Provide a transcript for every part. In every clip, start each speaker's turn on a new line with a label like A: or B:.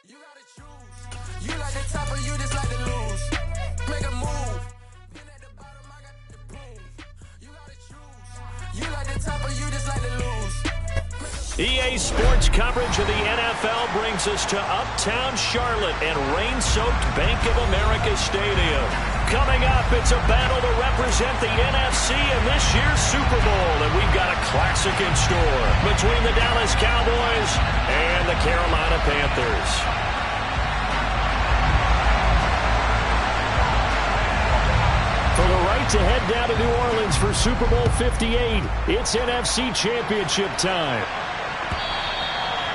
A: You gotta choose. You like the top or you just like to lose. Make a move. Been at the bottom, I got the prove. You gotta choose. You like the top or you just like to lose.
B: EA Sports coverage of the NFL brings us to Uptown Charlotte and rain-soaked Bank of America Stadium. Coming up, it's a battle to represent the NFC in this year's Super Bowl, and we've got a classic in store between the Dallas Cowboys and the Carolina Panthers. For the right to head down to New Orleans for Super Bowl 58, it's NFC Championship time.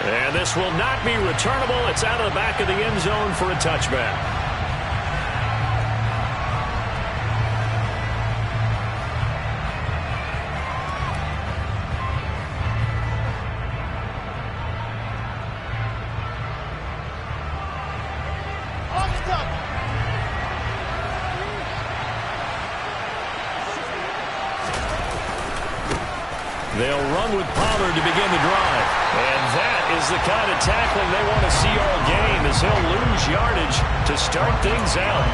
B: And this will not be returnable. It's out of the back of the end zone for a touchback. They'll run with Pollard to begin the drive. And that is the kind of tackling they want to see all game, as he'll lose yardage to start things out.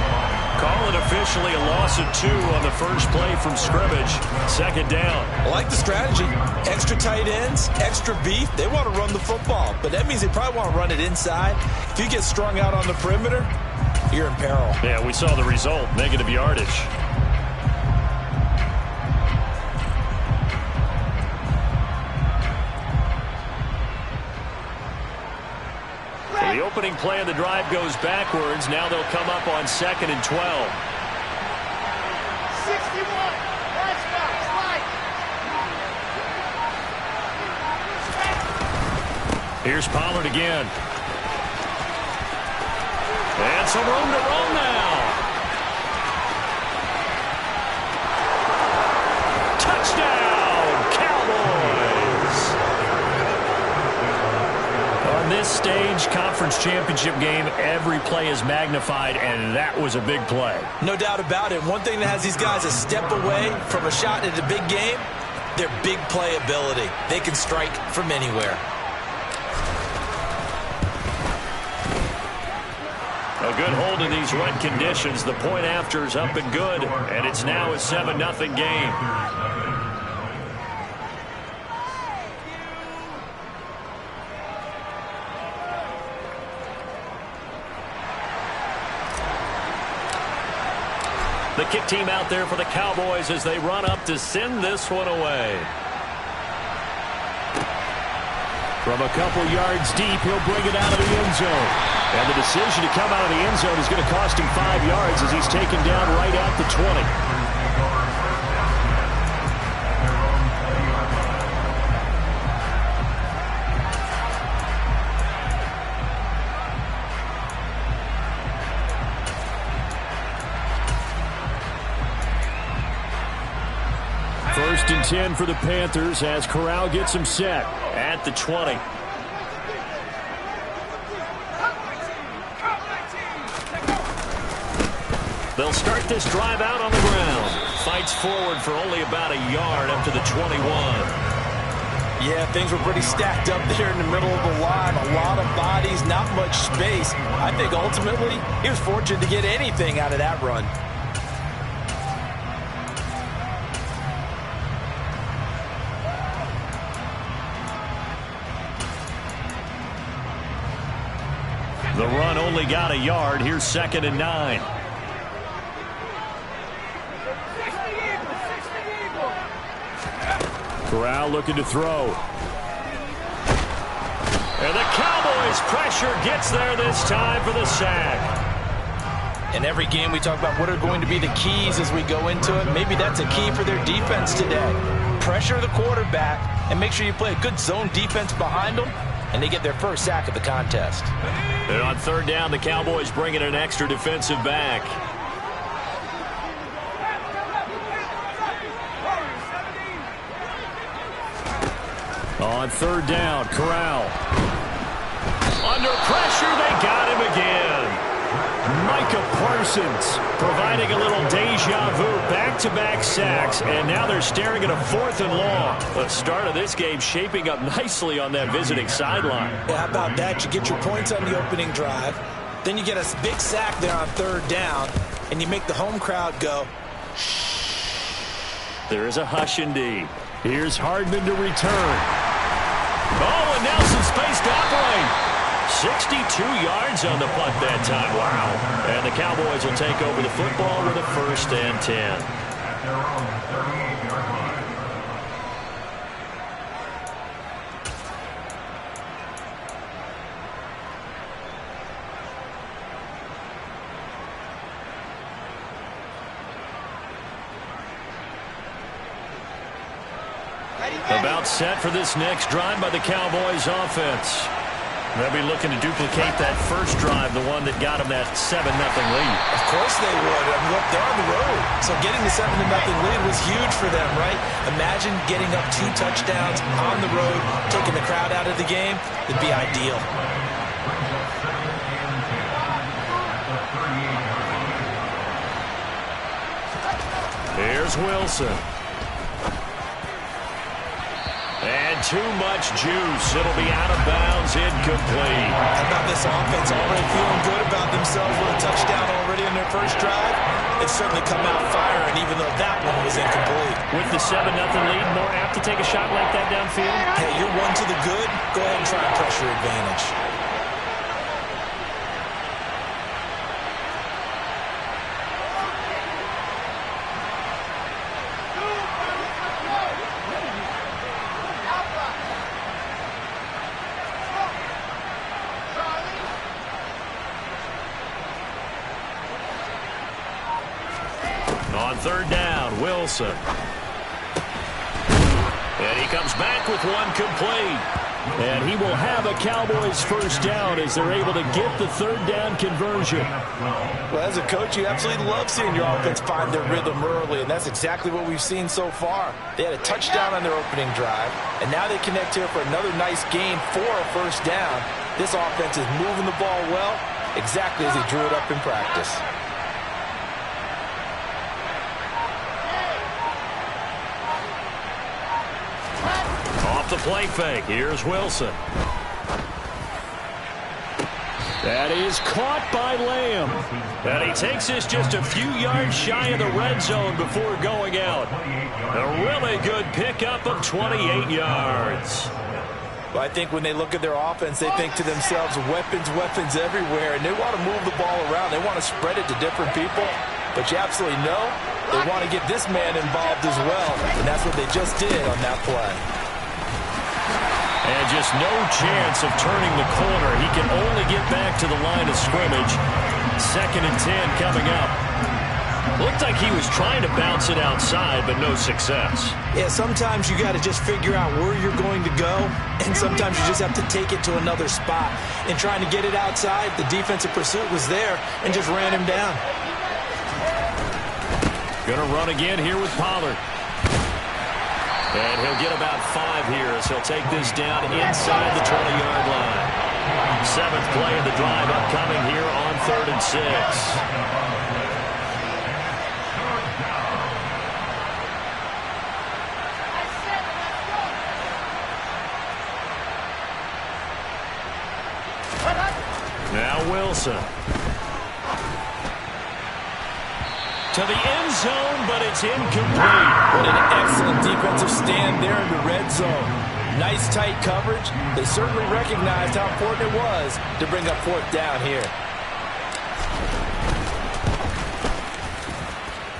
B: Call it officially a loss of 2 on the first play from scrimmage. Second down.
C: I like the strategy. Extra tight ends, extra beef. They want to run the football, but that means they probably want to run it inside. If you get strung out on the perimeter, you're in peril.
B: Yeah, we saw the result, negative yardage. The opening play of the drive goes backwards. Now they'll come up on 2nd and 12.
D: 61.
B: Here's Pollard again. And some room to run now. Touchdown, Cowboys! On this stage, conference championship game, every play is magnified, and that was a big play.
C: No doubt about it. One thing that has these guys a step away from a shot at a big game, their big play ability. They can strike from anywhere.
B: A good hold in these run conditions. The point after is up and good, and it's now a 7-0 game. The kick team out there for the Cowboys as they run up to send this one away. From a couple yards deep, he'll bring it out of the end zone. And the decision to come out of the end zone is going to cost him 5 yards as he's taken down right at the 20. First and 10 for the Panthers as Corral gets him set at the 20. They'll start this drive out on the ground. Fights forward for only about a yard up to the 21.
C: Yeah, things were pretty stacked up there in the middle of the line. A lot of bodies, not much space. I think ultimately he was fortunate to get anything out of that run.
B: The run only got a yard. Here's 2nd and 9. Corral looking to throw. And the Cowboys' pressure gets there this time for the sack.
C: In every game we talk about what are going to be the keys as we go into it. Maybe that's a key for their defense today. Pressure the quarterback and make sure you play a good zone defense behind them, and they get their first sack of the contest.
B: And on 3rd down, the Cowboys bring in an extra defensive back. On 3rd down, Corral. Under pressure, they got him again. Micah Parsons Parsons providing a little deja vu, back-to-back sacks, and now they're staring at a 4th and long. The start of this game shaping up nicely on that visiting sideline.
C: Yeah, how about that? You get your points on the opening drive, then you get a big sack there on 3rd down, and you make the home crowd go, shh.
B: There is a hush indeed. Here's Hardman to return. Oh, and now some space to operate. 62 yards on the punt that time. Wow. And the Cowboys will take over the football with a 1st and 10. About set for this next drive by the Cowboys offense. They'll be looking to duplicate that first drive, the one that got them that 7-0 lead.
C: Of course they would. I mean, look, they're on the road. So getting the 7-0 lead was huge for them, right? Imagine getting up 2 touchdowns on the road, taking the crowd out of the game. It'd be ideal.
B: Here's Wilson. And too much juice. It'll be out of bounds, incomplete.
C: How about this offense already feeling good about themselves with a touchdown already in their first drive? It's certainly come out firing, even though that one was incomplete.
B: With the 7-0 lead, more apt to take a shot like that downfield?
C: Hey, you're one to the good. Go ahead and try and pressure advantage.
B: On 3rd down, Wilson. And he comes back with one complete. And he will have a Cowboys 1st down as they're able to get the 3rd down conversion.
C: Well, as a coach, you absolutely love seeing your offense find their rhythm early, and that's exactly what we've seen so far. They had a touchdown on their opening drive, and now they connect here for another nice game for a 1st down. This offense is moving the ball well, exactly as he drew it up in practice.
B: The play fake. Here's Wilson. That is caught by Lamb. And he takes this just a few yards shy of the red zone before going out. A really good pickup of 28 yards.
C: Well, I think when they look at their offense, they think to themselves, weapons, weapons everywhere, and they want to move the ball around. They want to spread it to different people. But you absolutely know they want to get this man involved as well, and that's what they just did on that play.
B: And just no chance of turning the corner. He can only get back to the line of scrimmage. 2nd and 10 coming up. Looked like he was trying to bounce it outside, but no success.
C: Yeah, sometimes you got to just figure out where you're going to go, and sometimes you just have to take it to another spot. And trying to get it outside, the defensive pursuit was there and just ran him down.
B: Gonna run again here with Pollard. And he'll get about 5 here as he'll take this down inside the 20-yard line. 7th play of the drive upcoming here on 3rd and 6. Now Wilson. To the end zone, but it's incomplete.
C: What an excellent defensive stand there in the red zone. Nice tight coverage. They certainly recognized how important it was to bring up 4th down here.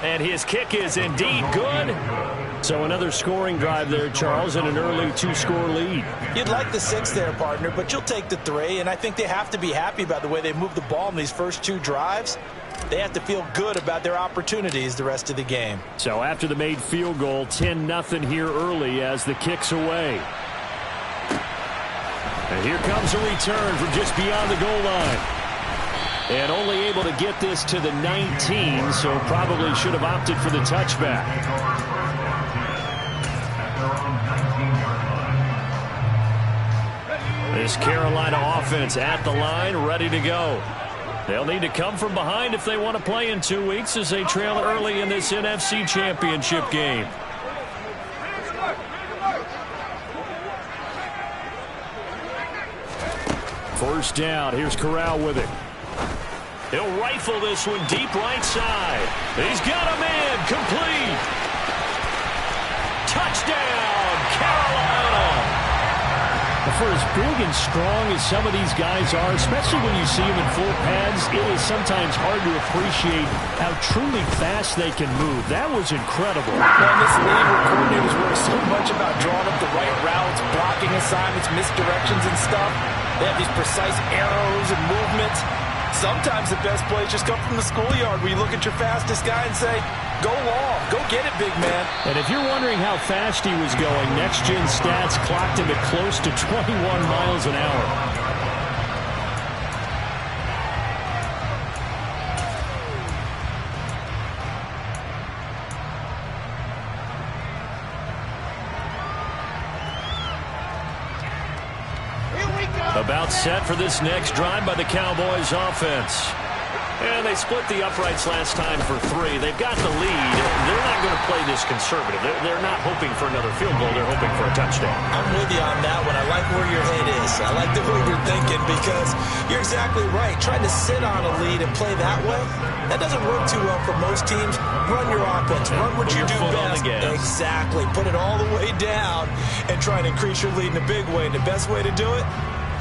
B: And his kick is indeed good. So another scoring drive there, Charles, and an early 2-score lead.
C: You'd like the 6 there, partner, but you'll take the 3, and I think they have to be happy about the way they moved the ball in these first 2 drives. They have to feel good about their opportunities the rest of the game.
B: So after the made field goal, 10-0 here early as the kick's away. And here comes a return from just beyond the goal line. And only able to get this to the 19, so probably should have opted for the touchback. This Carolina offense at the line, ready to go. They'll need to come from behind if they want to play in 2 weeks as they trail early in this NFC Championship game. First down. Here's Corral with it. He'll rifle this one deep right side. He's got a man. Complete. Touchdown, Carolina. For as big and strong as some of these guys are, especially when you see them in full pads, it is sometimes hard to appreciate how truly fast they can move. That was incredible.
C: Well, in this league where coordinators worry so much about drawing up the right routes, blocking assignments, misdirections and stuff, they have these precise arrows and movements. Sometimes the best plays just come from the schoolyard where you look at your fastest guy and say, go long, go get it, big man.
B: And if you're wondering how fast he was going, next-gen stats clocked him at close to 21 miles an hour. About set for this next drive by the Cowboys offense. And they split the uprights last time for 3. They've got the lead. They're not going to play this conservative. They're not hoping for another field goal. They're hoping for a touchdown.
D: I'm with you on that one. I like where your head is. I like the way you're thinking because you're exactly right. Trying to sit on a lead and play that way, that doesn't work too well for most teams. Run your offense. Run what you do best. Exactly. Put it all the way down and try and increase your lead in a big way. And the best way to do it,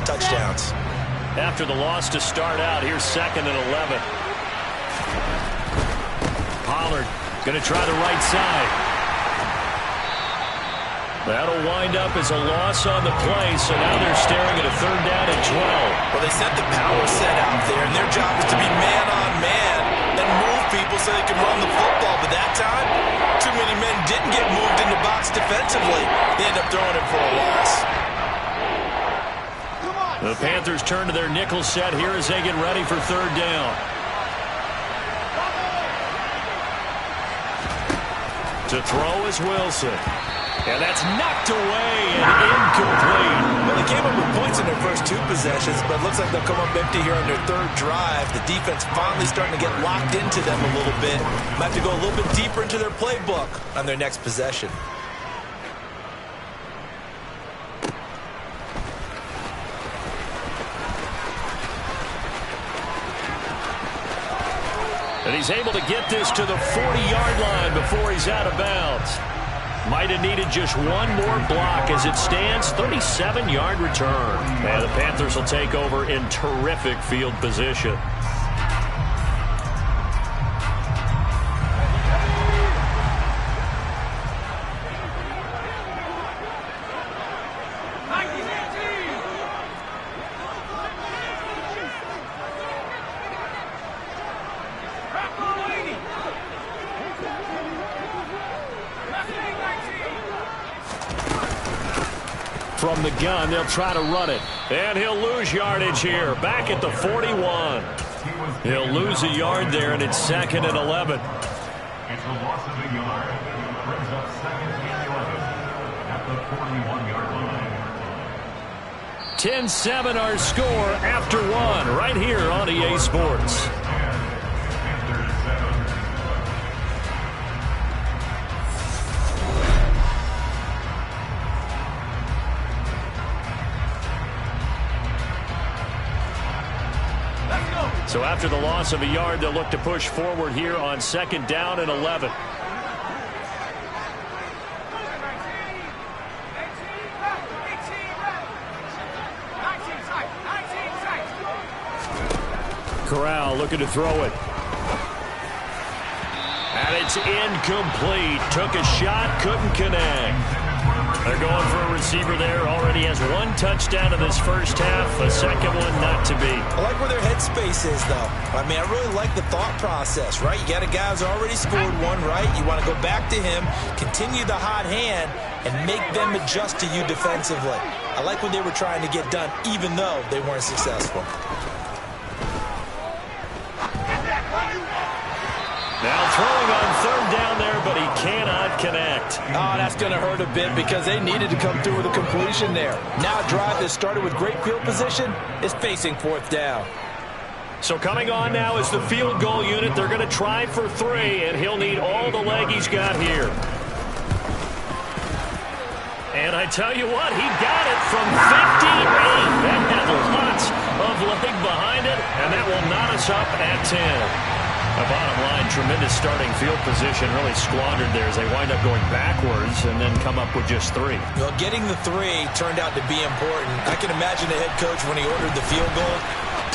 D: touchdowns.
B: After the loss to start out, here's 2nd and 11. Pollard going to try the right side. That'll wind up as a loss on the play, so now they're staring at a 3rd down and 12.
D: Well, they set the power set out there, and their job is to be man-on-man and move people so they can run the football. But that time, too many men didn't get moved in the box defensively. They end up throwing it for a loss.
B: The Panthers turn to their nickel set here as they get ready for 3rd down. To throw is Wilson. And that's knocked away and incomplete.
D: Well, they came up with points in their first 2 possessions, but it looks like they'll come up empty here on their 3rd drive. The defense finally starting to get locked into them a little bit. Might have to go a little bit deeper into their playbook on their next possession.
B: And he's able to get this to the 40-yard line before he's out of bounds. Might have needed just one more block as it stands, 37-yard return. And the Panthers will take over in terrific field position. From the gun, they'll try to run it. And he'll lose yardage here, back at the 41. He'll lose a yard there, and it's 2nd and 11.
E: It's a loss of a yard. Brings up 2nd and 11 at the 41-yard line.
B: 10-7 our score after 1 right here on EA Sports. So after the loss of a yard, they'll look to push forward here on 2nd down and 11. Corral looking to throw it. And it's incomplete. Took a shot, couldn't connect. They're going for a receiver there. Already has 1 touchdown in this first half. A 2nd one not to be.
D: I like where their headspace is, though. I mean, I really like the thought process, right? You got a guy who's already scored 1, right? You want to go back to him, continue the hot hand, and make them adjust to you defensively. I like what they were trying to get done, even though they weren't successful.
B: Now throwing on 3rd down there, but he cannot connect.
C: Oh, that's going to hurt a bit because they needed to come through with a completion there. Now a drive that started with great field position is facing 4th down.
B: So coming on now is the field goal unit. They're going to try for 3, and he'll need all the leg he's got here. And I tell you what, he got it from 58. That had lots of leg behind it, and that will knot us up at 10. The bottom line, tremendous starting field position, really squandered there as they wind up going backwards and then come up with just 3.
D: Well, getting the 3 turned out to be important. I can imagine the head coach when he ordered the field goal.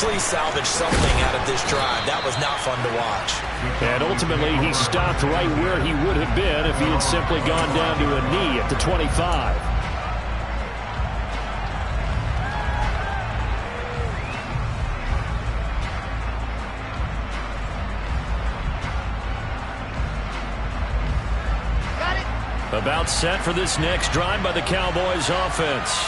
D: Please salvage something out of this drive. That was not fun to watch.
B: And ultimately, he stopped right where he would have been if he had simply gone down to a knee at the 25. About set for this next drive by the Cowboys offense.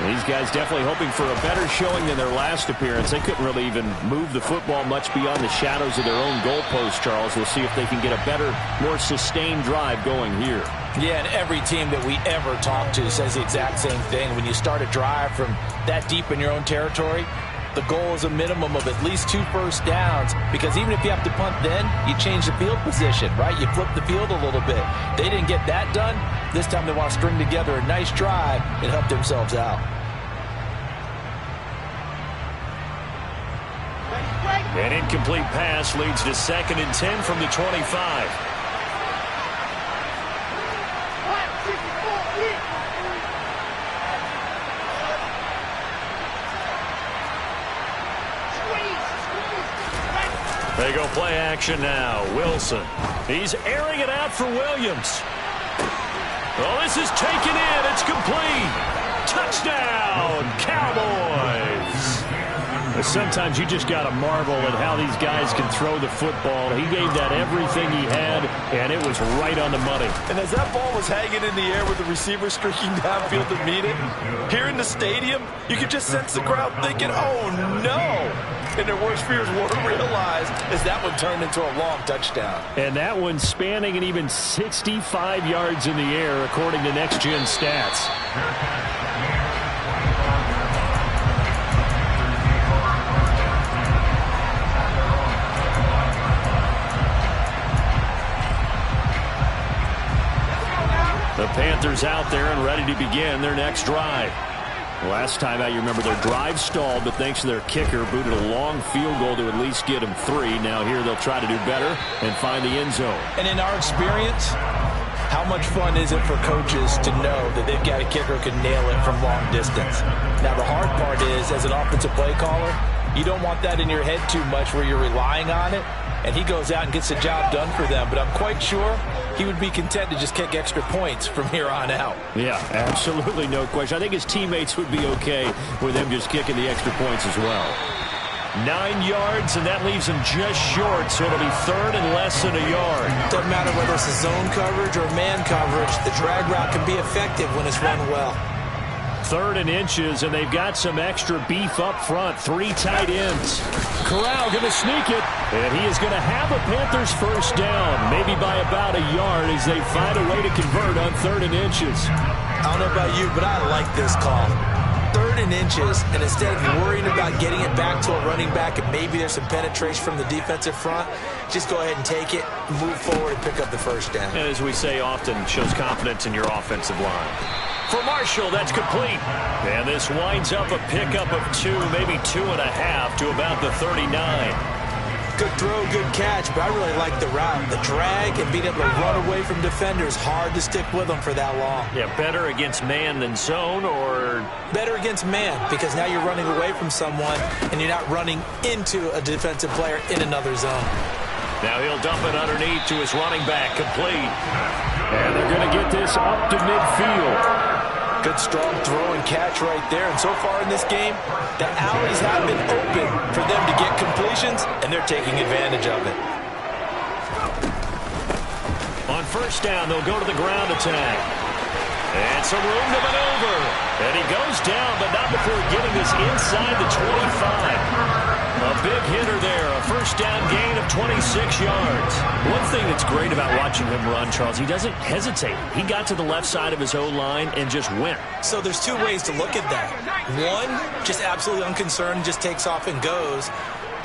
B: These guys definitely hoping for a better showing than their last appearance. They couldn't really even move the football much beyond the shadows of their own goalpost, Charles. We'll see if they can get a better, more sustained drive going here.
C: Yeah, and every team that we ever talk to says the exact same thing. When you start a drive from that deep in your own territory, the goal is a minimum of at least 2 first downs, because even if you have to punt then, you change the field position, right? You flip the field a little bit. They didn't get that done. This time they want to string together a nice drive and help themselves out.
B: An incomplete pass leads to 2nd and 10 from the 25. They go play action now. Wilson. He's airing it out for Williams. Oh, this is taken in. It's complete. Touchdown, Cowboys. Sometimes you just got to marvel at how these guys can throw the football. He gave that everything he had, and it was right on the money.
C: And as that ball was hanging in the air with the receiver streaking downfield to meet it, here in the stadium, you could just sense the crowd thinking, oh, no. And their worst fears weren't realized as that one turned into a long touchdown.
B: And that one spanning and even 65 yards in the air, according to Next Gen Stats. The Panthers out there and ready to begin their next drive. Last time out, you remember their drive stalled, but thanks to their kicker, booted a long field goal to at least get them 3. Now here they'll try to do better and find the end zone.
C: And in our experience, how much fun is it for coaches to know that they've got a kicker who can nail it from long distance? Now the hard part is, as an offensive play caller, you don't want that in your head too much where you're relying on it, and he goes out and gets the job done for them. But I'm quite sure he would be content to just kick extra points from here on out.
B: Yeah, absolutely no question. I think his teammates would be okay with him just kicking the extra points as well. 9 yards, and that leaves him just short, so it'll be 3rd and less than a yard.
D: Doesn't matter whether it's a zone coverage or man coverage, the drag route can be effective when it's run well.
B: 3rd and inches, and they've got some extra beef up front. 3 tight ends. Corral going to sneak it, and he is going to have a Panthers first down, maybe by about a yard as they find a way to convert on 3rd and inches.
D: I don't know about you, but I like this call. 3rd and inches, and instead of worrying about getting it back to a running back and maybe there's some penetration from the defensive front, just go ahead and take it, move forward, and pick up the first down.
B: And as we say often, shows confidence in your offensive line. For Marshall, that's complete. And this winds up a pickup of 2, maybe 2.5 to about the 39.
D: Good throw, good catch, but I really like the route. The drag and being able to run away from defenders, hard to stick with them for that long.
B: Yeah, better against man than zone, or?
D: Better against man, because now you're running away from someone and you're not running into a defensive player in another zone.
B: Now he'll dump it underneath to his running back, complete. And they're going to get this up to midfield.
C: Good strong throw and catch right there. And so far in this game, the alleys have been open for them to get completions, and they're taking advantage of it.
B: On first down, they'll go to the ground attack. And some room to maneuver. And he goes down, but not before getting this inside the 25. A big hitter there, a first down gain of 26 yards. One thing that's great about watching him run, Charles, he doesn't hesitate. He got to the left side of his O-line and just went.
D: So there's 2 ways to look at that. One, just absolutely unconcerned, just takes off and goes.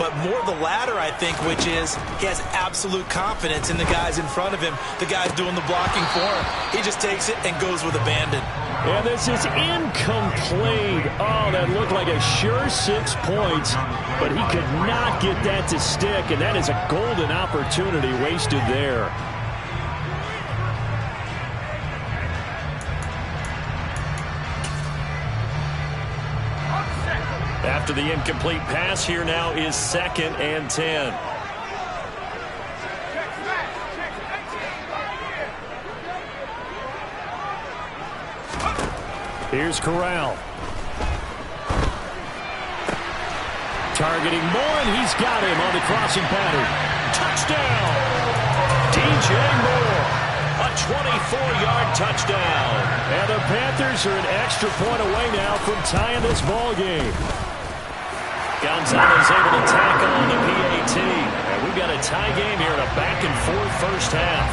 D: but more the latter, I think, which is he has absolute confidence in the guys in front of him, the guys doing the blocking for him. He just takes it and goes with abandon.
B: And this is incomplete. Oh, that looked like a sure 6 points, but he could not get that to stick, and that is a golden opportunity wasted there. After the incomplete pass, here now is 2nd and 10. Here's Corral. Targeting Moore, and he's got him on the crossing pattern. Touchdown! DJ Moore, a 24-yard touchdown. And the Panthers are an extra point away now from tying this ball game. Gonzalez able to tackle on the PAT. And we've got a tie game here in a back-and-forth first half.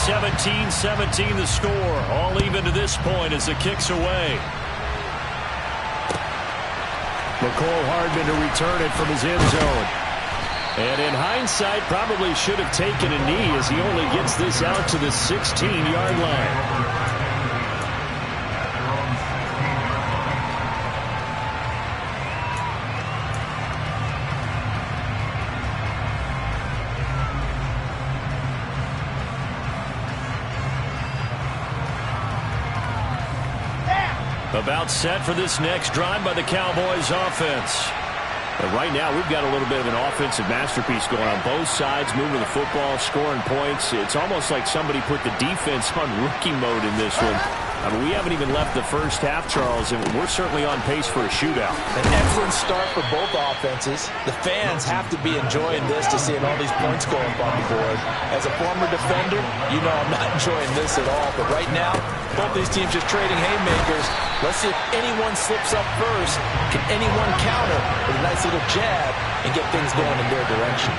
B: 17-17 the score. All even to this point as the kick's away. McCole Hardman to return it from his end zone. And in hindsight, probably should have taken a knee as he only gets this out to the 16-yard line. About set for this next drive by the Cowboys offense. But right now, we've got a little bit of an offensive masterpiece going on both sides, moving the football, scoring points. It's almost like somebody put the defense on rookie mode in this one. I mean, we haven't even left the first half, Charles, and we're certainly on pace for a shootout.
D: An excellent start for both offenses. The fans have to be enjoying this to seeing all these points going up on the board. As a former defender, you know I'm not enjoying this at all. But right now, both these teams just trading haymakers. Let's see if anyone slips up first. Can anyone counter with a nice little jab and get things going in their direction?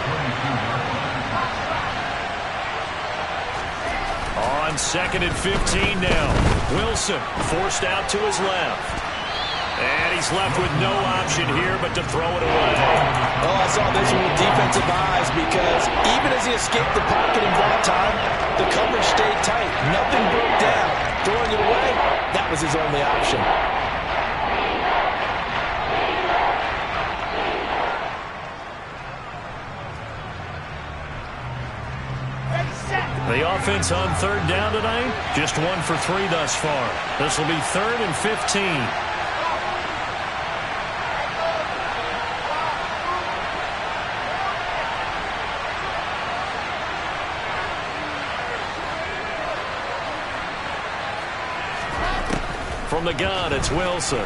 B: On 2nd and 15 now. Wilson forced out to his left. And he's left with no option here but to throw it away.
D: Oh, I saw this one with defensive eyes because even as he escaped the pocket in that time, the coverage stayed tight. Nothing broke down. Throwing it away, that was his only option.
B: The offense on 3rd down tonight, just 1 for 3 thus far. This will be 3rd and 15. From the gun, it's Wilson.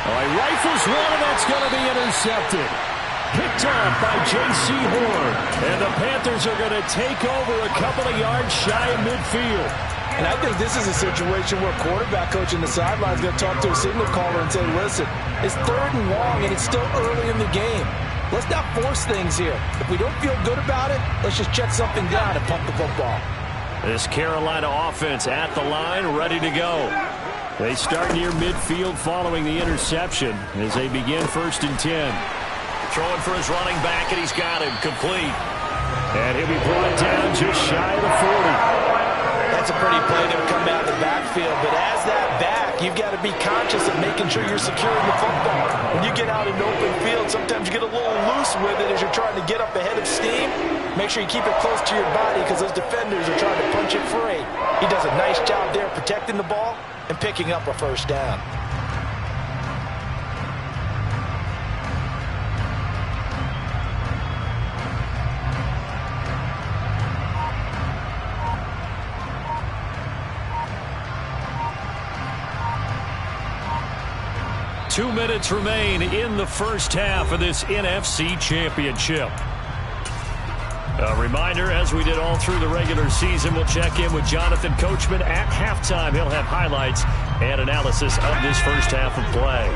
B: Oh, he rifles one, and that's going to be intercepted. Picked off by J.C. Horn. And the Panthers are going to take over a couple of yards shy of midfield.
D: And I think this is a situation where quarterback coach in the sideline is going to talk to a signal caller and say, listen, it's 3rd and long, and it's still early in the game. Let's not force things here. If we don't feel good about it, let's just check something down and pump the football.
B: This Carolina offense at the line, ready to go. They start near midfield following the interception as they begin 1st and 10. Throwing for his running back, and he's got him complete. And he'll be brought down just shy of the 40.
D: That's a pretty play that would come down the backfield, but as that back, you've got to be conscious of making sure you're securing the football. When you get out in open field, sometimes you get a little loose with it as you're trying to get up ahead of steam. Make sure you keep it close to your body because those defenders are trying to punch it free. He does a nice job there protecting the ball and picking up a 1st down.
B: Two minutes remain in the first half of this NFC Championship. A reminder, as we did all through the regular season, we'll check in with Jonathan Coachman at halftime. He'll have highlights and analysis of this first half of play.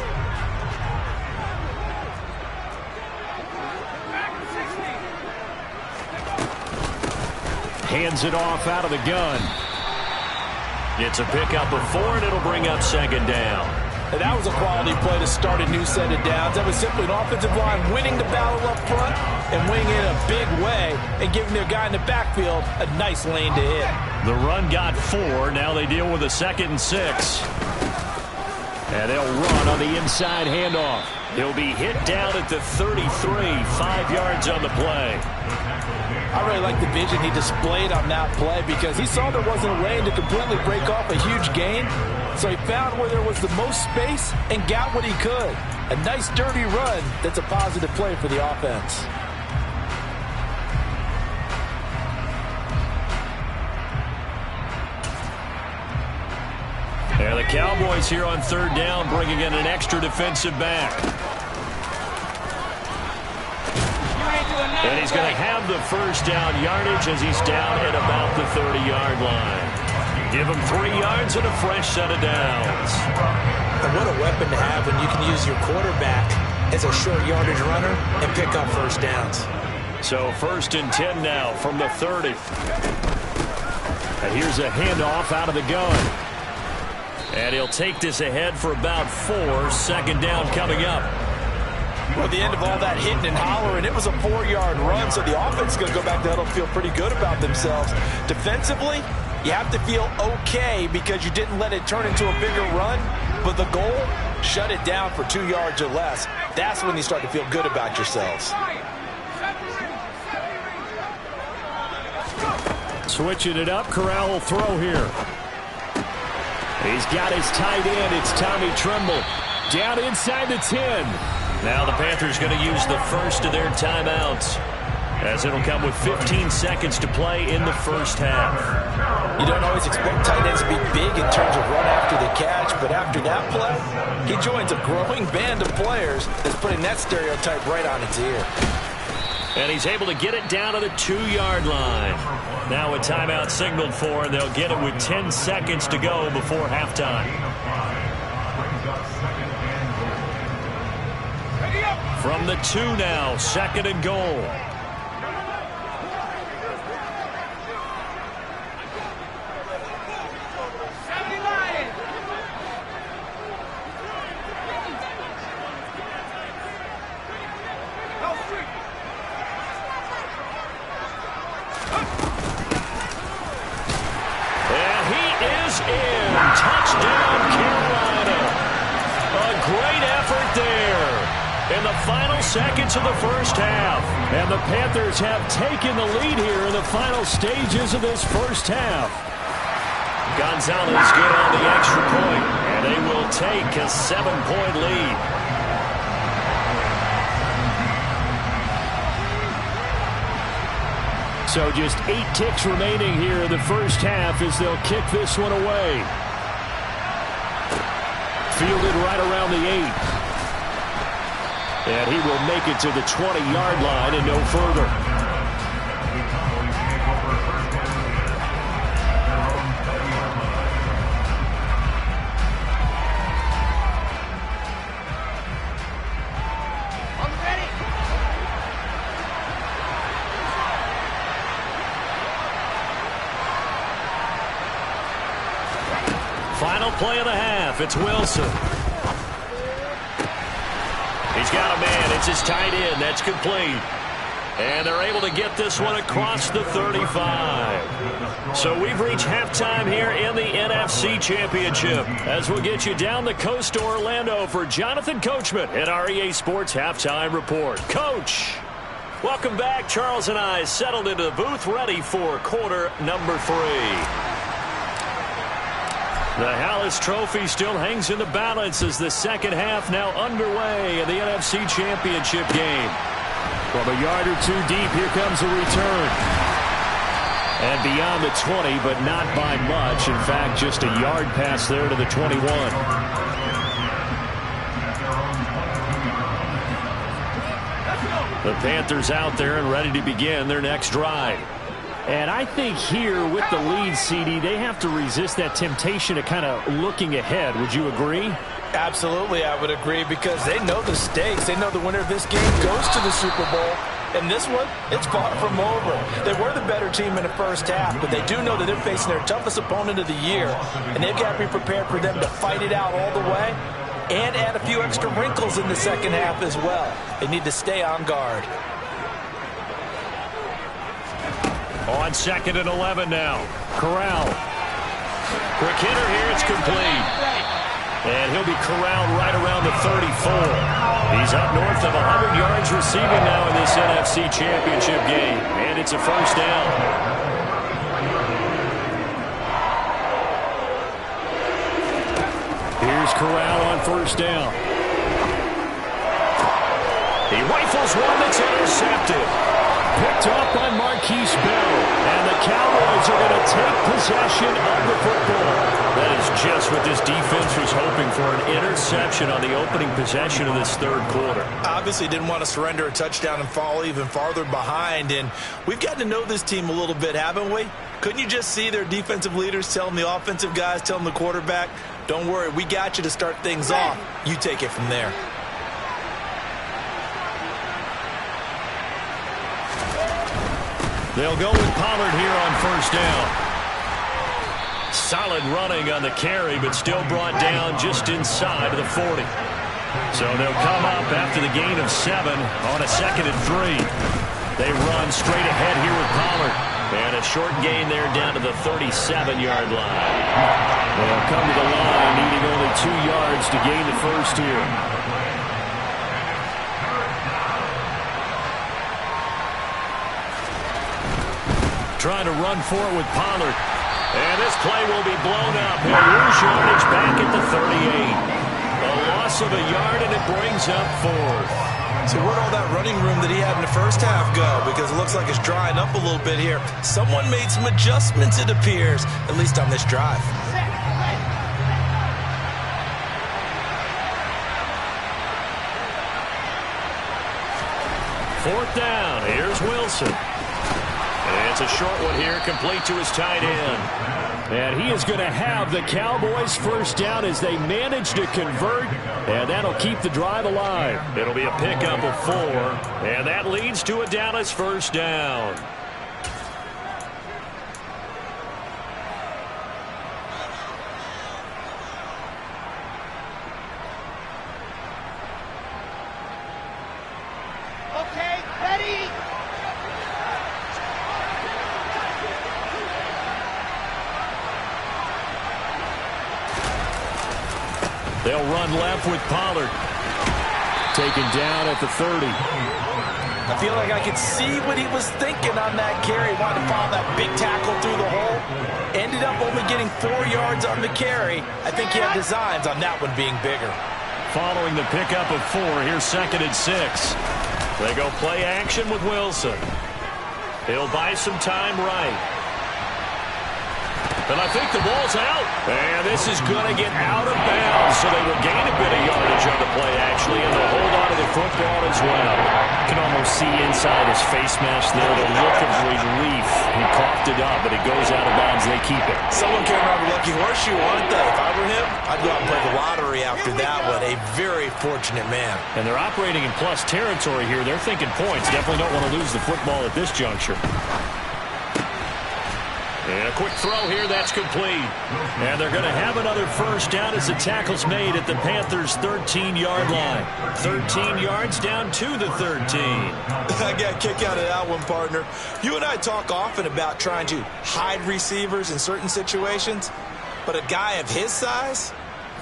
B: Hands it off out of the gun. It's a pickup of 4, and it'll bring up 2nd down.
D: And that was a quality play to start a new set of downs. That was simply an offensive line winning the battle up front and winning it in a big way and giving their guy in the backfield a nice lane to hit.
B: The run got 4. Now they deal with a 2nd and 6. And they'll run on the inside handoff. He'll be hit down at the 33, 5 yards on the play.
D: I really like the vision he displayed on that play because he saw there wasn't a lane to completely break off a huge gain. So he found where there was the most space and got what he could. A nice dirty run that's a positive play for the offense.
B: And the Cowboys here on 3rd down, bringing in an extra defensive back. And he's going to have the 1st down yardage as he's down at about the 30-yard line. Give him 3 yards and a fresh set of downs.
D: And what a weapon to have when you can use your quarterback as a short yardage runner and pick up 1st downs.
B: So 1st and 10 now from the 30. And here's a handoff out of the gun. And he'll take this ahead for about 4. 2nd down coming up.
D: Well, at the end of all that hitting and hollering, it was a 4-yard run, so the offense is going to go back to huddle and feel pretty good about themselves. Defensively, you have to feel okay because you didn't let it turn into a bigger run, but the goal, shut it down for 2 yards or less. That's when you start to feel good about yourselves.
B: Switching it up, Corral will throw here. He's got his tight end. It's Tommy Tremble. Down inside the 10. Now the Panthers going to use the first of their timeouts, as it'll come with 15 seconds to play in the 1st half.
D: You don't always expect tight ends to be big in terms of run after the catch, but after that play, he joins a growing band of players that's putting that stereotype right on its ear.
B: And he's able to get it down to the 2-yard line. Now a timeout signaled for, and they'll get it with 10 seconds to go before halftime. From the 2 now, 2nd and goal. And he is in. Touchdown, Carolina. A great effort there in the final seconds of the 1st half. And the Panthers have taken the lead here in the final stages of this 1st half. Gonzalez good on the extra point, and they will take a 7-point lead. So just 8 ticks remaining here in the 1st half as they'll kick this one away. Fielded right around the 8. And he will make it to the 20-yard line and no further. Final play of the half. It's Wilson. He's got a man. It's his tight end. That's complete. And they're able to get this one across the 35. So we've reached halftime here in the NFC Championship, as we'll get you down the coast to Orlando for Jonathan Coachman at our EA Sports Halftime Report. Coach, welcome back. Charles and I settled into the booth ready for quarter number 3. The Hallis Trophy still hangs in the balance as the 2nd half now underway in the NFC Championship game. From a yard or 2 deep, here comes a return. And beyond the 20, but not by much. In fact, just a yard pass there to the 21. The Panthers out there and ready to begin their next drive. And I think here with the lead, CD, they have to resist that temptation to kind of looking ahead. Would you agree?
D: Absolutely, I would agree, because they know the stakes. They know the winner of this game goes to the Super Bowl. And this one, it's far from over. They were the better team in the 1st half, but they do know that they're facing their toughest opponent of the year. And they've got to be prepared for them to fight it out all the way and add a few extra wrinkles in the second half as well. They need to stay on guard.
B: On 2nd and 11 now. Corral. Quick hitter here. It's complete. And he'll be corralled right around the 34. He's up north of 100 yards receiving now in this NFC Championship game. And it's a first down. Here's Corral on first down. He rifles one that's intercepted. Picked up by Marquise Bell. And the Cowboys are going to take possession of the football. That is just what this defense was hoping for, an interception on the opening possession of this third quarter.
D: Obviously didn't want to surrender a touchdown and fall even farther behind. And we've gotten to know this team a little bit, haven't we? Couldn't you just see their defensive leaders telling the offensive guys, telling the quarterback, don't worry, we got you to start things off. You take it from there.
B: They'll go with Pollard here on first down. Solid running on the carry, but still brought down just inside of the 40. So they'll come up after the gain of 7 on a 2nd and 3. They run straight ahead here with Pollard. And a short gain there down to the 37-yard line. They'll come to the line, needing only 2 yards to gain the first here. Trying to run for it with Pollard. And this play will be blown up. He'll lose yardage back at the 38. A loss of a yard, and it brings up 4th.
D: So where'd all that running room that he had in the first half go? Because it looks like it's drying up a little bit here. Someone made some adjustments, it appears, at least on this drive.
B: Fourth down. Here's Wilson. And it's a short one here, complete to his tight end. And he is going to have the Cowboys first down as they manage to convert, and that'll keep the drive alive. It'll be a pickup of 4, and that leads to a Dallas first down. They'll run left with Pollard. Taken down at the 30.
D: I feel like I could see what he was thinking on that carry. Wanted to follow that big tackle through the hole. Ended up only getting 4 yards on the carry. I think he had designs on that one being bigger.
B: Following the pickup of 4, here's 2nd and 6. They go play action with Wilson. He'll buy some time right. And I think the ball's out. And this is going to get out of bounds, so they will gain a bit of yardage on the play, actually, and they'll hold on to the football as well. You can almost see inside his face mask there the look of relief. He coughed it up, but it goes out of bounds. They keep it.
D: Someone came around with Lucky Horseshoe, aren't they? If I were him, I'd go out and play the lottery after that one. A very fortunate man.
B: And they're operating in plus territory here. They're thinking points. Definitely don't want to lose the football at this juncture. And a quick throw here, that's complete. And they're going to have another first down as the tackle's made at the Panthers' 13-yard line. 13 yards down to the 13.
D: I got a kick out of that one, partner. You and I talk often about trying to hide receivers in certain situations, but a guy of his size,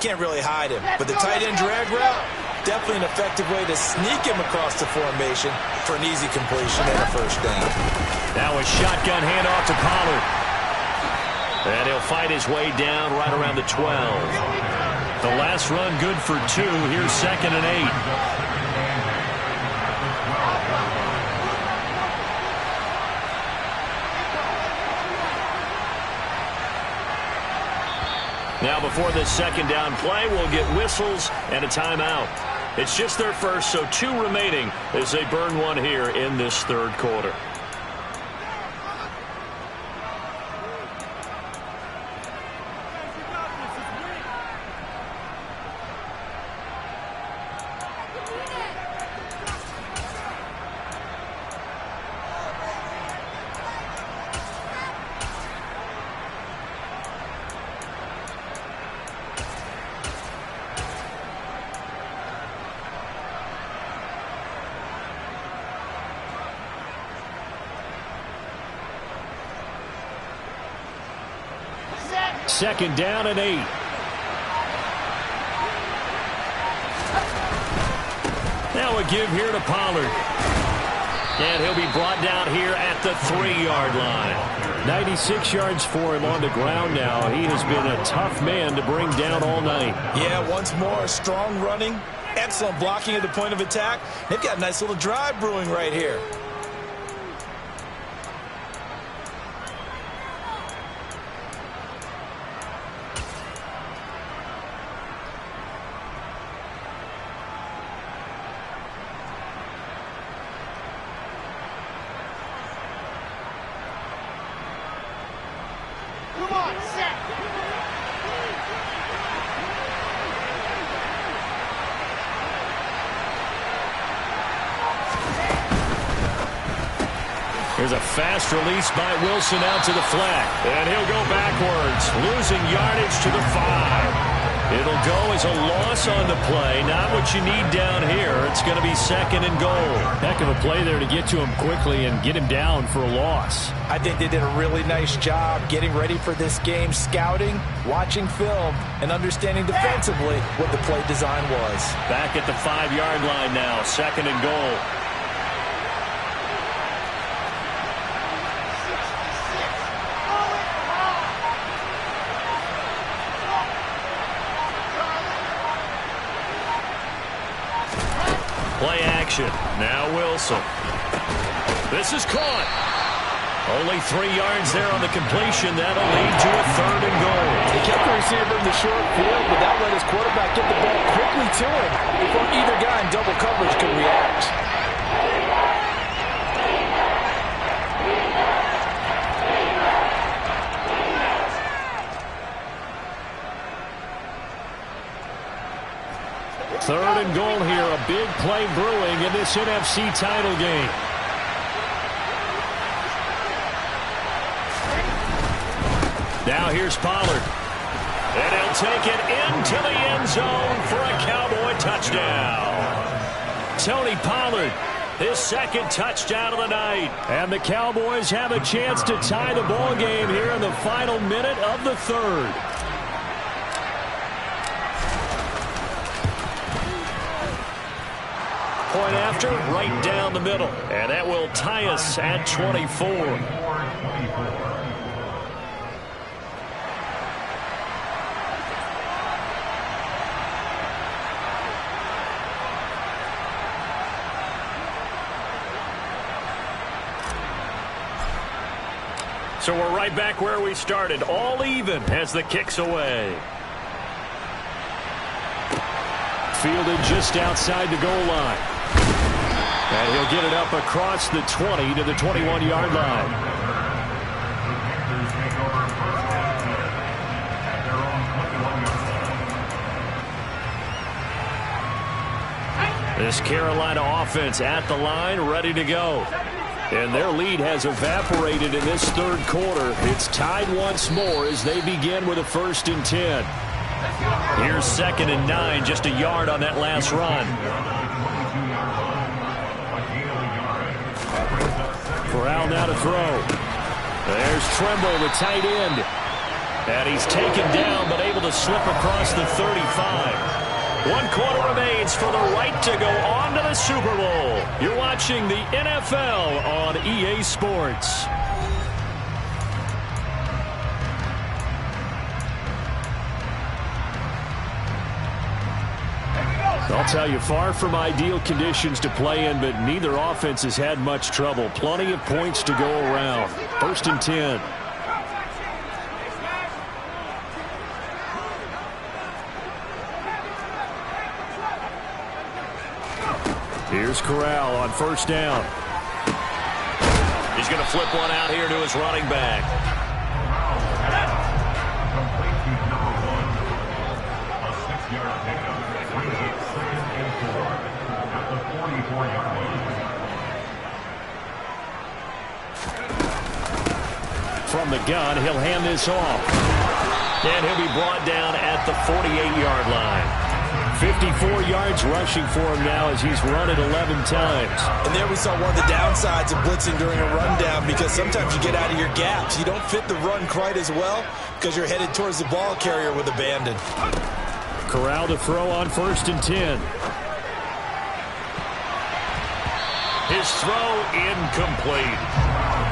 D: can't really hide him. But the tight end drag route, definitely an effective way to sneak him across the formation for an easy completion and a first down.
B: Now a shotgun handoff to Pollard. And he'll fight his way down right around the 12. The last run good for 2. Here's 2nd and 8. Now before this second down play, we'll get whistles and a timeout. It's just their first, so 2 remaining as they burn one here in this third quarter. 2nd down and 8. Now a give here to Pollard. And he'll be brought down here at the 3-yard line. 96 yards for him on the ground now. He has been a tough man to bring down all night.
D: Yeah, once more, strong running, excellent blocking at the point of attack. They've got a nice little drive brewing right here.
B: Here's a fast release by Wilson out to the flat. And he'll go backwards, losing yardage to the 5. It'll go as a loss on the play. Not what you need down here. It's going to be 2nd and goal.
F: Heck of a play there to get to him quickly and get him down for a loss.
C: I think they did a really nice job getting ready for this game, scouting, watching film, and understanding defensively what the play design was.
B: Back at the 5-yard line now, 2nd and goal. Play action. Now Wilson. This is caught. Only 3 yards there on the completion. That'll lead to a 3rd and goal.
C: He kept the receiver in the short field, but that let his quarterback get the ball quickly to him before either guy in double coverage could react.
B: Third and goal here. A big play brewing in this NFC title game. Now here's Pollard. And he'll take it into the end zone for a Cowboy touchdown. Tony Pollard, his 2nd touchdown of the night. And the Cowboys have a chance to tie the ball game here in the final minute of the 3rd. Point after, right down the middle. And that will tie us at 24. So we're right back where we started, all even as the kick's away. Fielded just outside the goal line. And he'll get it up across the 20 to the 21-yard line. This Carolina offense at the line, ready to go. And their lead has evaporated in this 3rd quarter. It's tied once more as they begin with a 1st and 10. Here's 2nd and 9, just a yard on that last run. Corral now to throw. There's Trimble, the tight end. And he's taken down, but able to slip across the 35. 1 quarter remains for the right to go on to the Super Bowl. You're watching the NFL on EA Sports. I'll tell you, far from ideal conditions to play in, but neither offense has had much trouble. Plenty of points to go around. 1st and 10. Here's Corral on 1st down. He's going to flip one out here to his running back. From the gun, he'll hand this off. And he'll be brought down at the 48-yard line.
F: 54 yards rushing for him now as he's run it 11 times.
D: And there we saw one of the downsides of blitzing during a rundown, because sometimes you get out of your gaps. You don't fit the run quite as well because you're headed towards the ball carrier with abandon.
F: Corral to throw on 1st and 10.
B: His throw incomplete.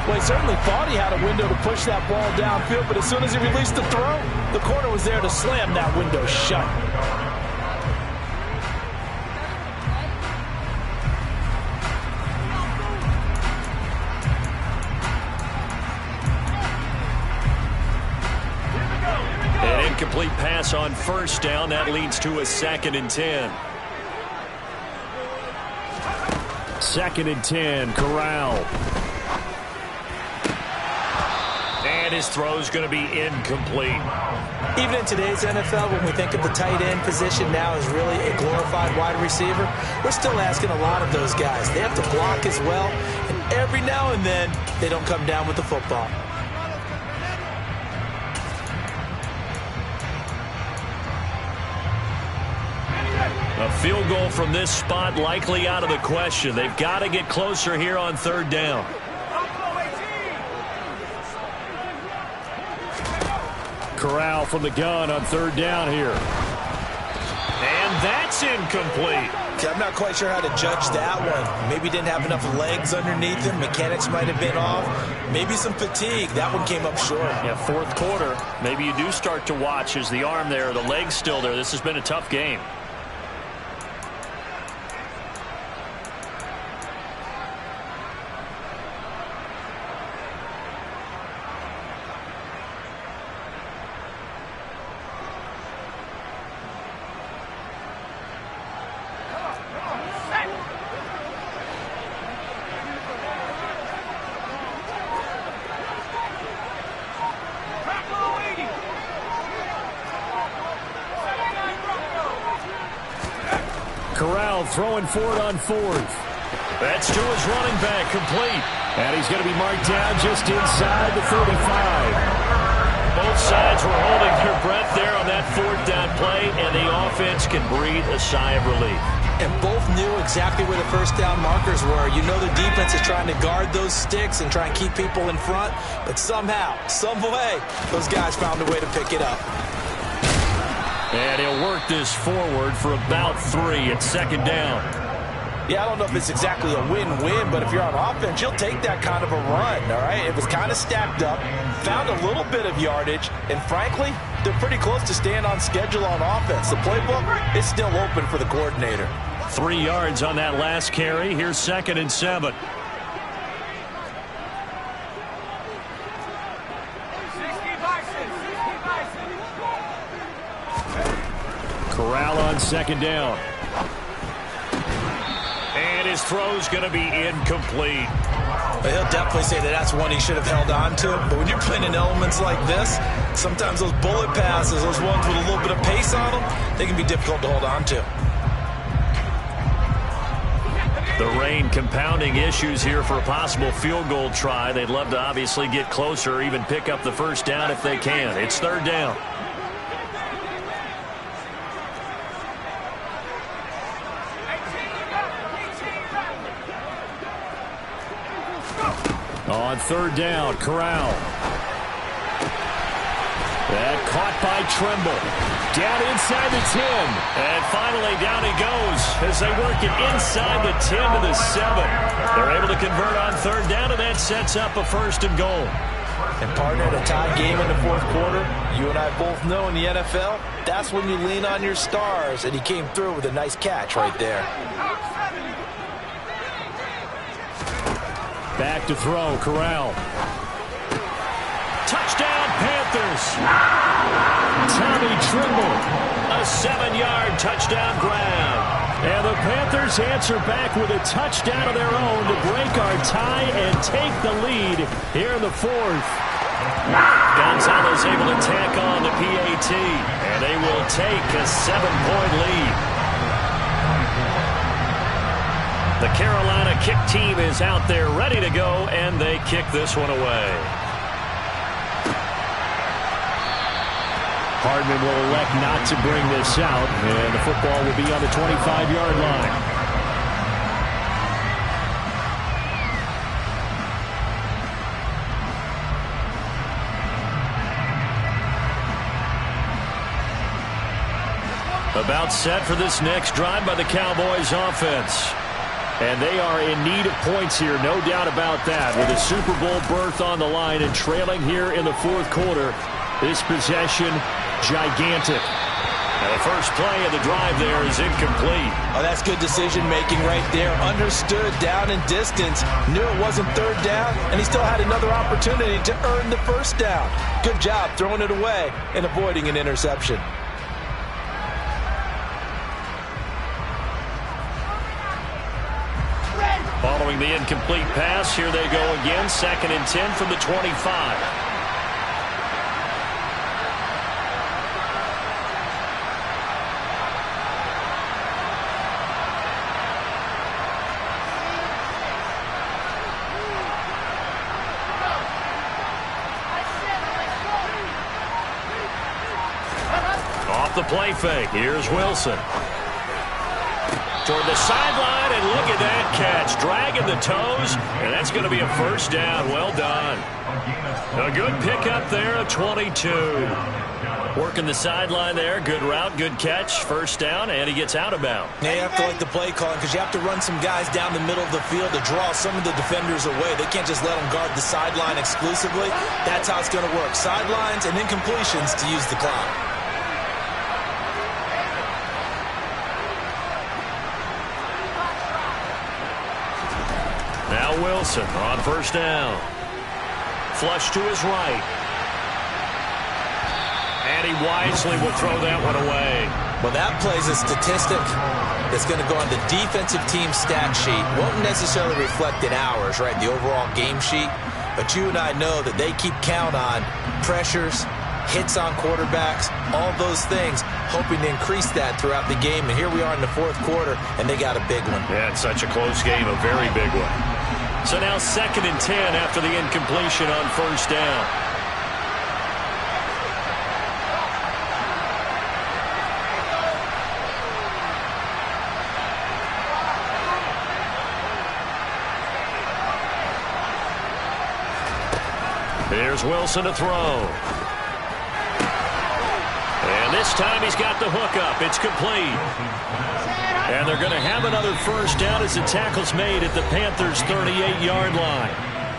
C: Well, he certainly thought he had a window to push that ball downfield, but as soon as he released the throw, the corner was there to slam that window shut.
B: An incomplete pass on 1st down. That leads to a 2nd and 10.
F: 2nd and 10, Corral.
B: And his throw's going to be incomplete.
D: Even in today's NFL, when we think of the tight end position now as really a glorified wide receiver, we're still asking a lot of those guys. They have to block as well, and every now and then, they don't come down with the football.
B: A field goal from this spot likely out of the question. They've got to get closer here on 3rd down.
F: Corral from the gun on 3rd down here.
B: And that's incomplete.
D: Okay, I'm not quite sure how to judge that one. Maybe didn't have enough legs underneath him. Mechanics might have been off. Maybe some fatigue. That one came up short.
B: Yeah, 4th quarter. Maybe you do start to watch as the arm there, the leg's still there. This has been a tough game.
F: Corral throwing for it on 4th.
B: That's to his running back, complete.
F: And he's going to be marked down just inside the 35.
B: Both sides were holding their breath there on that 4th down play, and the offense can breathe a sigh of relief.
D: And both knew exactly where the 1st down markers were. You know the defense is trying to guard those sticks and try and keep people in front, but somehow, some way, those guys found a way to pick it up.
B: And he'll work this forward for about 3 at 2nd down.
D: Yeah, I don't know if it's exactly a win-win, but if you're on offense, you'll take that kind of a run, all right? It was kind of stacked up, found a little bit of yardage, and frankly, they're pretty close to staying on schedule on offense. The playbook is still open for the coordinator.
B: 3 yards on that last carry. Here's 2nd and 7.
F: Corral on 2nd down.
B: And his throw's going to be incomplete.
D: But he'll definitely say that that's one he should have held on to. But when you're playing in elements like this, sometimes those bullet passes, those ones with a little bit of pace on them, they can be difficult to hold on to.
B: The rain compounding issues here for a possible field goal try. They'd love to obviously get closer or even pick up the 1st down if they can. It's 3rd down.
F: On 3rd down, Corral. That caught by Tremble. Down inside the 10.
B: And finally down he goes as they work it inside the 10 to the 7. They're able to convert on 3rd down, and that sets up a 1st and goal.
D: And partner, in a tie game in the 4th quarter, you and I both know in the NFL, that's when you lean on your stars, and he came through with a nice catch right there.
F: Back to throw, Corral.
B: Touchdown, Panthers.
F: Tommy Tremble.
B: A 7-yard touchdown grab.
F: And the Panthers answer back with a touchdown of their own to break our tie and take the lead here in the 4th.
B: Gonzalez able to tack on the PAT, and they will take a 7-point lead. The Carolina kick team is out there ready to go, and they kick this one away.
F: Hardman will elect not to bring this out, and the football will be on the 25-yard line. About set for this next drive by the Cowboys offense. And they are in need of points here, no doubt about that. With a Super Bowl berth on the line and trailing here in the fourth quarter, this possession, gigantic. Now the first play of the drive there is incomplete.
C: Oh, that's good decision-making right there. Understood down and distance. Knew it wasn't third down, and he still had another opportunity to earn the first down. Good job throwing it away and avoiding an interception.
F: Following the incomplete pass, here they go again. 2nd and 10 from the 25. Off the play fake, here's Wilson. Toward the sideline, and look at that catch. Dragging the toes, and that's going to be a first down. Well done. A good pickup there of 22. Working the sideline there. Good route, good catch. First down, and he gets out of bounds.
D: Now you have to like the play calling because you have to run some guys down the middle of the field to draw some of the defenders away. They can't just let them guard the sideline exclusively. That's how it's going to work. Sidelines and incompletions to use the clock.
F: Now Wilson on first down. Flush to his right. And he wisely will throw that one away.
D: Well, that plays a statistic that's going to go on the defensive team stat sheet. Won't necessarily reflect in ours, right, the overall game sheet. But you and I know that they keep count on pressures, hits on quarterbacks, all those things, hoping to increase that throughout the game. And here we are in the fourth quarter, and they got a big one.
F: Yeah, it's such a close game, a very big one. So now 2nd and 10 after the incompletion on first down. Here's Wilson to throw. And this time he's got the hook up. It's complete. And they're going to have another first down as the tackle's made at the Panthers' 38-yard line.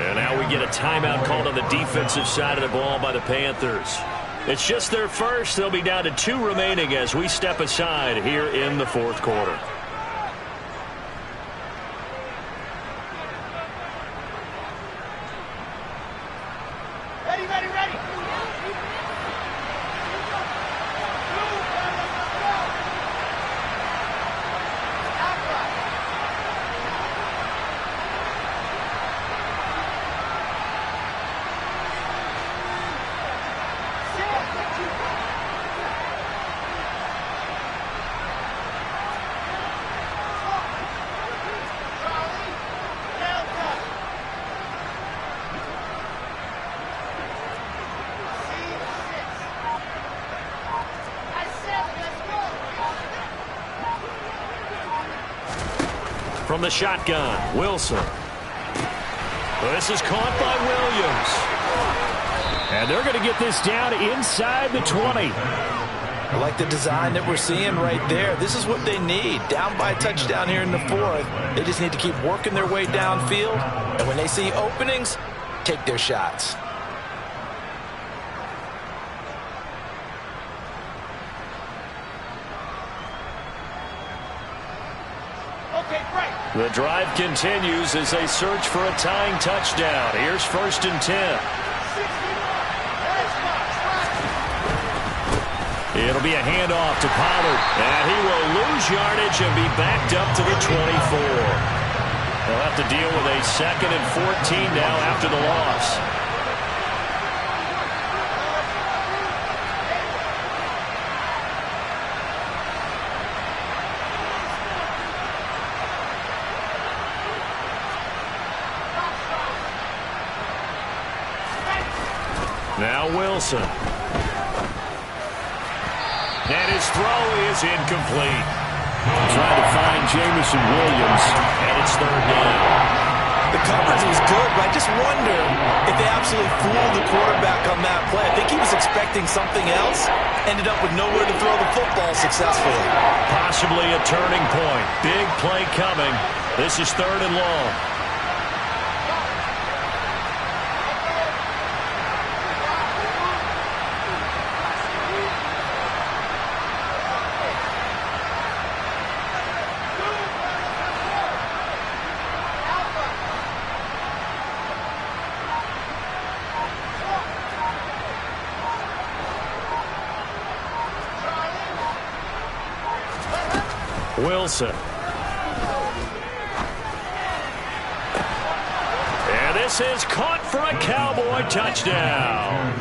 F: And now we get a timeout called on the defensive side of the ball by the Panthers. It's just their first. They'll be down to 2 remaining as we step aside here in the fourth quarter. From the shotgun, Wilson. This is caught by Williams. And they're going to get this down inside the 20.
C: I like the design that we're seeing right there. This is what they need. Down by a touchdown here in the fourth. They just need to keep working their way downfield. And when they see openings, take their shots.
F: The drive continues as they search for a tying touchdown. Here's 1st and 10. It'll be a handoff to Pollard. And he will lose yardage and be backed up to the 24. They'll have to deal with a 2nd and 14 now after the loss. Now Wilson.
B: his throw is incomplete.
F: Trying to find Jameson Williams,
B: and it's third down.
D: The coverage was good, but I just wonder if they absolutely fooled the quarterback on that play. I think he was expecting something else, ended up with nowhere to throw the football successfully.
B: Possibly a turning point. Big play coming. This is third and long. Wilson. And this is caught for a Cowboy touchdown.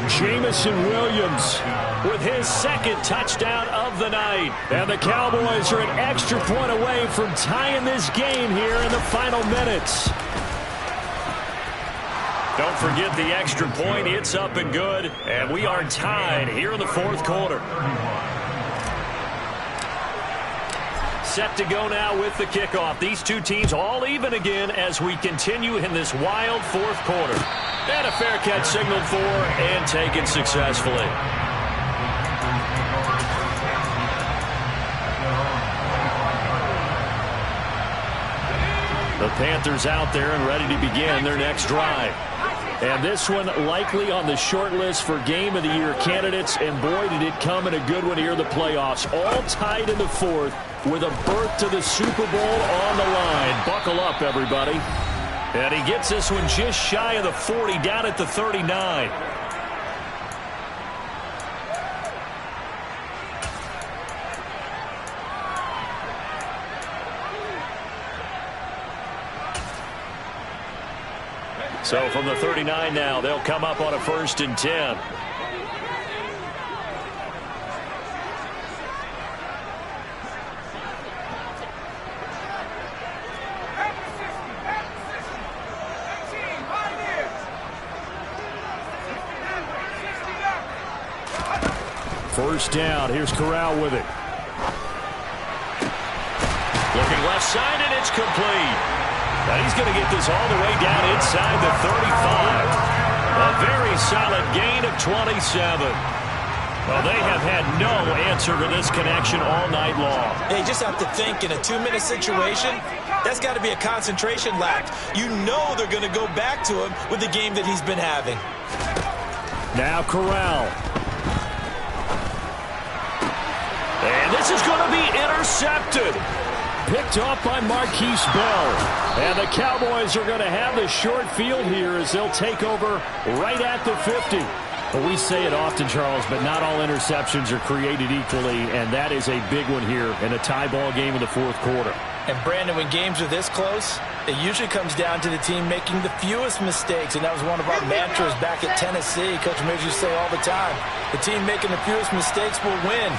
F: Jameson Williams
B: with his second touchdown of the night. And the Cowboys are an extra point away from tying this game here in the final minutes. Don't forget the extra point. It's up and good. And we are tied here in the fourth quarter. Set to go now with the kickoff. These two teams all even again as we continue in this wild fourth quarter. And a fair catch signaled for and taken successfully. The Panthers out there and ready to begin their next drive. And this one likely on the short list for Game of the Year candidates. And boy, did it come in a good one here in the playoffs. All tied in the fourth with a berth to the Super Bowl on the line. Buckle up, everybody. And he gets this one just shy of the 40, down at the 39. So from the 39 now, they'll come up on a 1st and 10. First down. Here's Corral with it. Looking left side, and it's complete. Now he's going to get this all the way down inside the 35. A very solid gain of 27. Well, they have had no answer to this connection all night long.
D: They just have to think in a 2-minute situation, that's got to be a concentration lack. You know they're going to go back to him with the game that he's been having.
B: Now Corral. And this is going to be intercepted. Picked off by Marquise Bell. And the Cowboys are going to have the short field here as they'll take over right at the 50. Well, we say it often, Charles, but not all interceptions are created equally, and that is a big one here in a tie ball game in the fourth quarter.
D: And, Brandon, when games are this close, it usually comes down to the team making the fewest mistakes, and that was one of our mantras back at Tennessee. Coach Mears used to say all the time, the team making the fewest mistakes will win.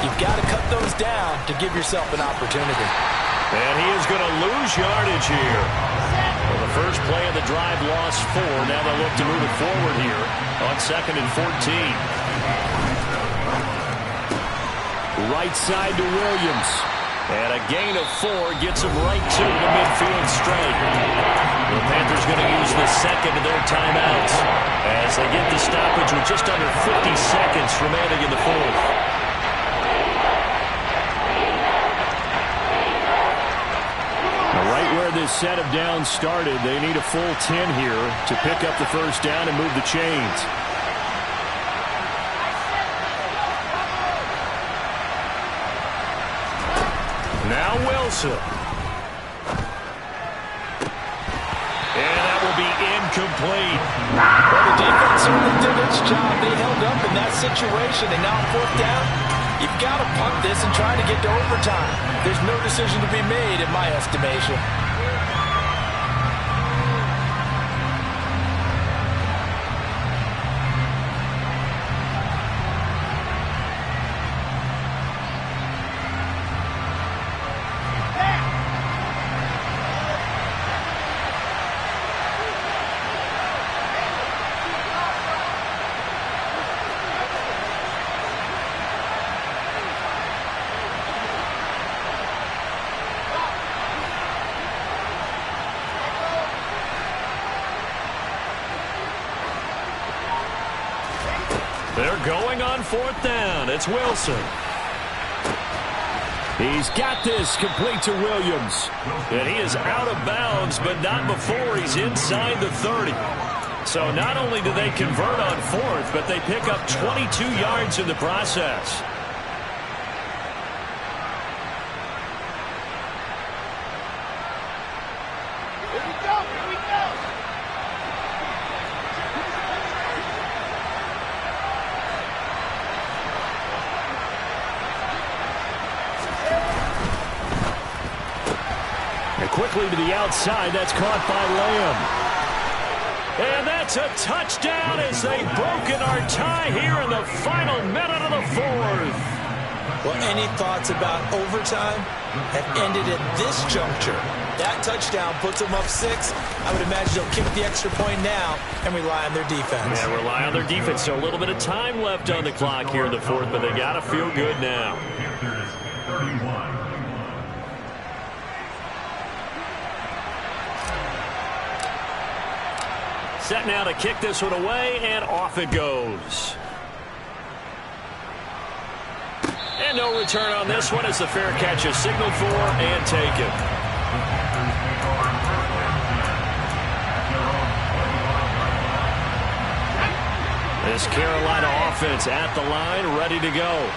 D: You've got to cut those down to give yourself an opportunity.
B: And he is going to lose yardage here. Well, the first play of the drive lost 4. Now they'll look to move it forward here on 2nd and 14. Right side to Williams. And a gain of 4 gets him right to the midfield straight. The Panthers going to use the second of their timeouts as they get the stoppage with just under 50 seconds remaining in the fourth. Right where this set of downs started, they need a full 10 here to pick up the first down and move the chains. Now Wilson. And that will be incomplete.
D: Well, the defense certainly did its job. They held up in that situation, and now on 4th down, you've got to punt this and try to get to overtime. There's no decision to be made, in my estimation.
B: 4th down. It's Wilson. He's got this complete to Williams. And he is out of bounds, but not before he's inside the 30. So not only do they convert on 4th, but they pick up 22 yards in the process. Quickly to the outside. That's caught by Lamb. And that's a touchdown as they've broken our tie here in the final minute of the 4th.
D: Well, any thoughts about overtime have ended at this juncture. That touchdown puts them up 6. I would imagine they'll kick the extra point now and rely on their defense.
B: Yeah, rely on their defense. So a little bit of time left on the clock here in the 4th, but they got to feel good now.
E: Panthers 31.
B: Set now to kick this one away, and off it goes. And no return on this one as the fair catch is signaled for and taken. This Carolina offense at the line, ready to go.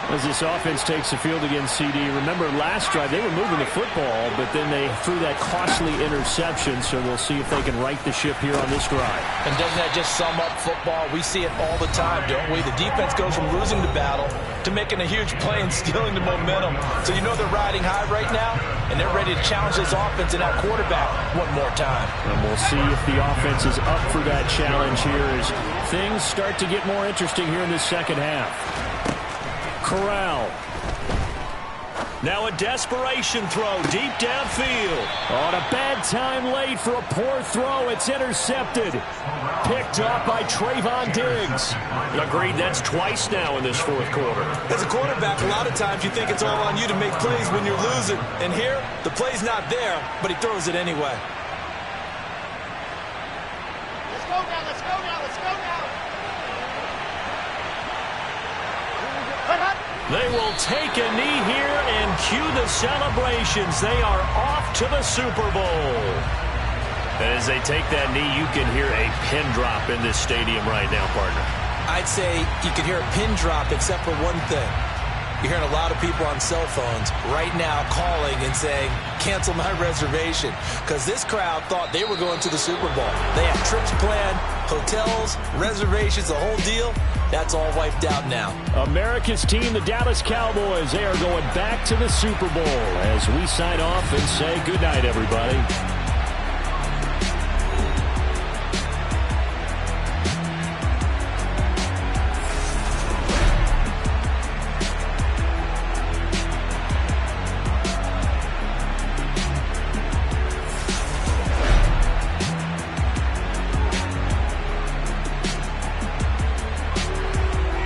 B: As this offense takes the field against CD, remember last drive they were moving the football, but then they threw that costly interception, so we'll see if they can right the ship here on this drive.
C: And doesn't that just sum up football? We see it all the time, don't we? The defense goes from losing the battle to making a huge play and stealing the momentum. So you know they're riding high right now, and they're ready to challenge this offense and that quarterback one more time.
B: And we'll see if the offense is up for that challenge here as things start to get more interesting here in the second half. Corral. Now a desperation throw deep downfield. On a bad time late for a poor throw. It's intercepted. Picked up by Trayvon Diggs. Agreed, that's twice now in this 4th quarter.
D: As a quarterback, a lot of times you think it's all on you to make plays when you're losing. And here, the play's not there, but he throws it anyway.
G: Let's go now, let's go now, let's go now.
B: They will take a knee here and cue the celebrations. They are off to the Super Bowl. And as they take that knee, you can hear a pin drop in this stadium right now, partner.
D: I'd say you could hear a pin drop except for one thing. You're hearing a lot of people on cell phones right now calling and saying, cancel my reservation, because this crowd thought they were going to the Super Bowl. They had trips planned, hotels, reservations, the whole deal. That's all wiped out now.
B: America's team, the Dallas Cowboys, they are going back to the Super Bowl as we sign off and say goodnight, everybody.